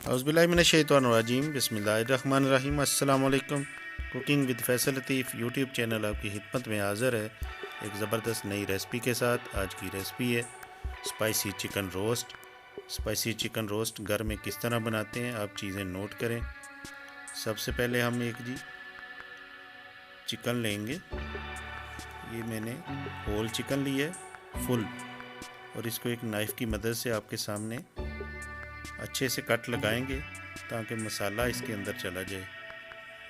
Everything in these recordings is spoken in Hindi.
औज़ुबिल्लाहिमिनश्शैतानिर्रजीम बिस्मिल्लाहिर्रहमानिर्रहीम। अस्सलाम वालेकुम। Cooking with Faisal Latif YouTube channel आपकी खिदमत में हाज़िर है एक ज़बरदस्त नई रेसिपी के साथ। आज की रेसिपी है spicy chicken roast. Spicy chicken roast घर में किस तरह बनाते हैं आप चीज़ें नोट करें। सबसे पहले हम एक चिकन लेंगे। ये मैंने होल चिकन लिया है फुल, और इसको एक नाइफ़ की मदद से आपके सामने अच्छे से कट लगाएंगे ताकि मसाला इसके अंदर चला जाए।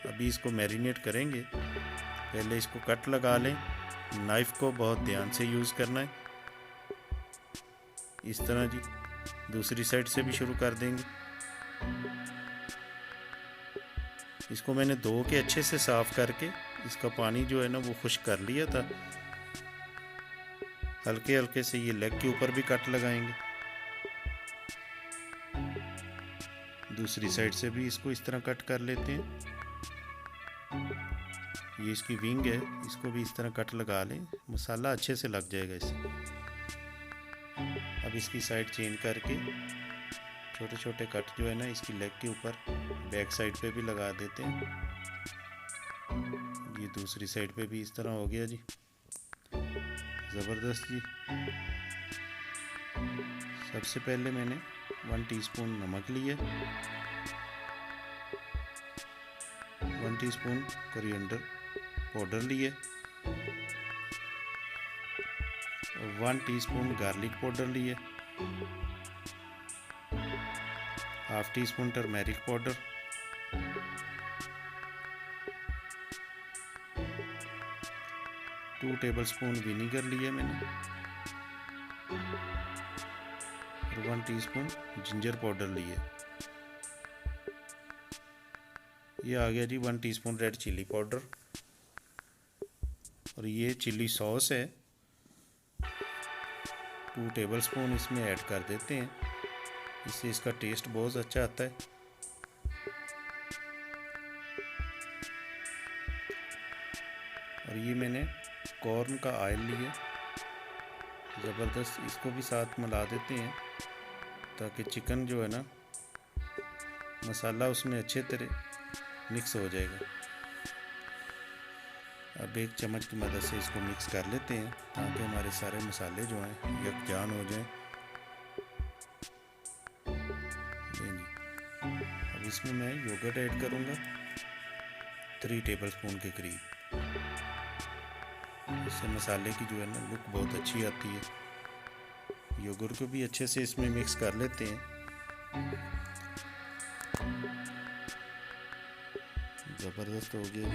अभी इसको मैरिनेट करेंगे। पहले इसको कट लगा लें। नाइफ़ को बहुत ध्यान से यूज़ करना है। इस तरह जी। दूसरी साइड से भी शुरू कर देंगे। इसको मैंने धो के अच्छे से साफ़ करके इसका पानी जो है ना वो खुश्क कर लिया था। हल्के हल्के से ये लेग के ऊपर भी कट लगाएंगे। दूसरी साइड से भी इसको इस तरह कट कर लेते हैं। ये इसकी विंग है, इसको भी इस तरह कट लगा लें, मसाला अच्छे से लग जाएगा इससे। अब इसकी साइड चेंज करके छोटे छोटे कट जो है ना इसकी लेग के ऊपर बैक साइड पे भी लगा देते हैं। ये दूसरी साइड पे भी इस तरह हो गया जी। ज़बरदस्त जी। सबसे पहले मैंने 1 टीस्पून नमक लिया, 1 टीस्पून कोरिएंडर पाउडर लिए, 1 टीस्पून गार्लिक पाउडर लिए, 1/2 teaspoon turmeric powder, 2 tablespoon vinegar लिए मैंने, और 1 टीस्पून जिंजर पाउडर लिए। ये आ गया जी 1 टीस्पून रेड चिली पाउडर। और ये चिली सॉस है, 2 टेबलस्पून इसमें ऐड कर देते हैं। इससे इसका टेस्ट बहुत अच्छा आता है। और ये मैंने कॉर्न का ऑयल लिया, ज़बरदस्त। इसको भी साथ मिला देते हैं ताकि चिकन जो है ना मसाला उसमें अच्छे तरह मिक्स हो जाएगा। अब 1 चम्मच की मदद से इसको मिक्स कर लेते हैं ताकि हमारे सारे मसाले जो हैं यकजान हो जाएं। अब इसमें मैं योगर्ट ऐड करूँगा 3 टेबलस्पून के करीब। इससे मसाले की जो है ना लुक बहुत अच्छी आती है। योगर्ट को भी अच्छे से इसमें मिक्स कर लेते हैं। ज़बरदस्त हो गया।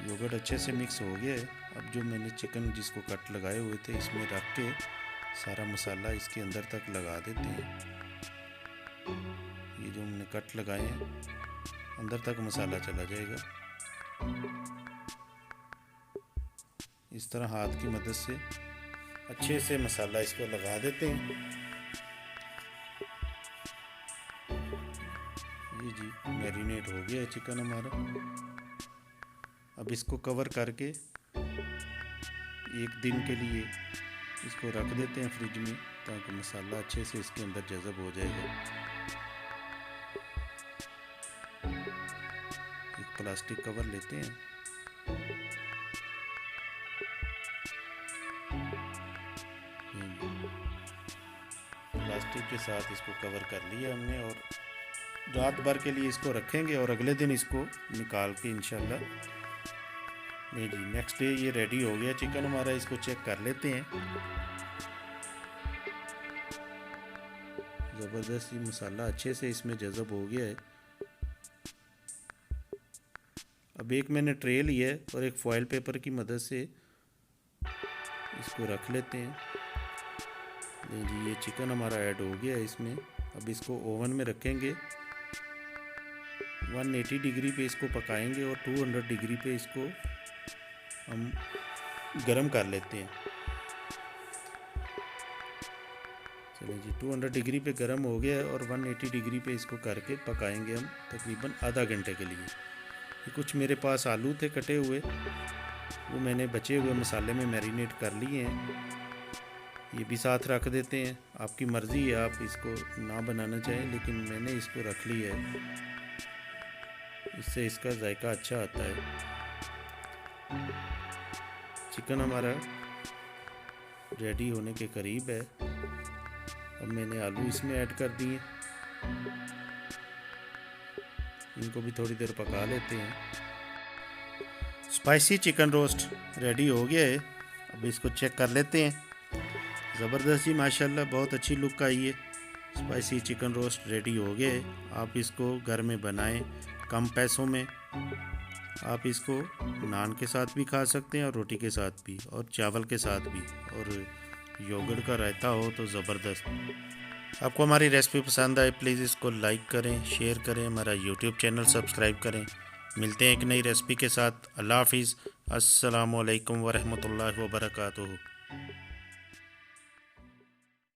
योगर्ट अच्छे से मिक्स हो गया है। अब जो मैंने चिकन जिसको कट लगाए हुए थे इसमें रख के सारा मसाला इसके अंदर तक लगा देते हैं। ये जो हमने कट लगाए हैं अंदर तक मसाला चला जाएगा। इस तरह हाथ की मदद से अच्छे से मसाला इसको लगा देते हैं। ये जी मैरिनेट हो गया है चिकन हमारा। अब इसको कवर करके 1 दिन के लिए इसको रख देते हैं फ्रिज में ताकि मसाला अच्छे से इसके अंदर जज़ब हो जाएगा। एक प्लास्टिक कवर लेते हैं, प्लास्टिक के साथ इसको कवर कर लिया हमने, और रात भर के लिए इसको रखेंगे और अगले दिन इसको निकाल के इंशाल्लाह। नहीं जी, नेक्स्ट डे ये रेडी हो गया चिकन हमारा। इसको चेक कर लेते हैं। ज़बरदस्त, ये मसाला अच्छे से इसमें जज़ब हो गया है। अब एक मैंने ट्रे लिया है और एक फॉइल पेपर की मदद से इसको रख लेते हैं। नहीं जी, ये चिकन हमारा ऐड हो गया है इसमें। अब इसको ओवन में रखेंगे, 180 डिग्री पे इसको पकाएंगे और 200 डिग्री पे इसको हम गरम कर लेते हैं। चलिए जी, 200 डिग्री पे गरम हो गया है और 180 डिग्री पे इसको करके पकाएंगे हम तकरीबन आधा घंटे के लिए। ये कुछ मेरे पास आलू थे कटे हुए, वो मैंने बचे हुए मसाले में मैरिनेट कर लिए हैं। ये भी साथ रख देते हैं। आपकी मर्ज़ी है, आप इसको ना बनाना चाहें, लेकिन मैंने इसको रख लिया है, इससे इसका जायका अच्छा आता है। चिकन हमारा रेडी होने के करीब है। अब मैंने आलू इसमें ऐड कर दिए, इनको भी थोड़ी देर पका लेते हैं। स्पाइसी चिकन रोस्ट रेडी हो गया है। अब इसको चेक कर लेते हैं। ज़बरदस्त जी, माशाल्लाह बहुत अच्छी लुक आई है। स्पाइसी चिकन रोस्ट रेडी हो गया है। आप इसको घर में बनाएं कम पैसों में। आप इसको नान के साथ भी खा सकते हैं और रोटी के साथ भी और चावल के साथ भी, और योगर्ट का रायता हो तो ज़बरदस्त। आपको हमारी रेसिपी पसंद आए प्लीज़ इसको लाइक करें, शेयर करें, हमारा यूट्यूब चैनल सब्सक्राइब करें। मिलते हैं एक नई रेसिपी के साथ। अल्लाह हाफिज़। अस्सलामु अलैकुम वरहमतुल्लाहि वबरकातुहू।